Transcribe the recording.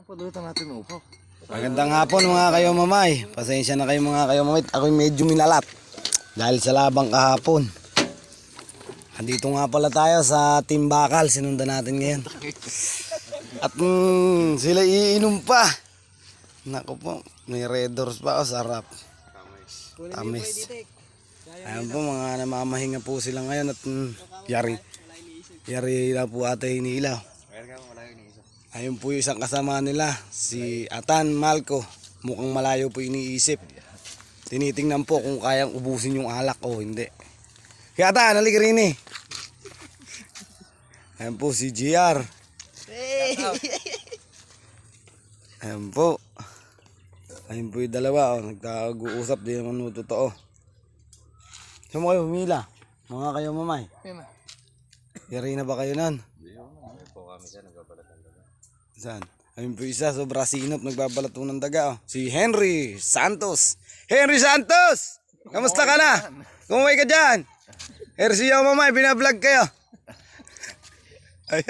Pulutan natin upo. Magandang hapon mga kayo mamay. Pasensya na kayo mga kayo mamay. Ako'y medyo minalat dahil sa labang kahapon. Andito nga pala tayo sa Team Bakal. Sinundan natin ngayon. At sila iinom pa. Naku po, may Red Doors pa. Sarap. Tamis. Ayan po, mga namamahinga po sila ngayon. At yari na po ata iniilaw. Ayun po yung isang kasama nila, si Atan Malco. Mukhang malayo po iniisip. Tinitingnan po kung kayang ubusin yung alak o hindi. Kaya Atan, halika rin eh. Ayun po si GR. Ayun po. Ayun po yung dalawa. Nagkag-uusap, di naman mo totoo. Saan mo kayo humila? Mga kayo mamay. Yari na ba kayo nan? Saan? Ayun po isa, sobra sinop, nagbabalat po ng daga. Oh. Si Henry Santos. Henry Santos! Kamusta ka na? Kumaway ka dyan? Hersiyo mamay, binablog kayo. Ay.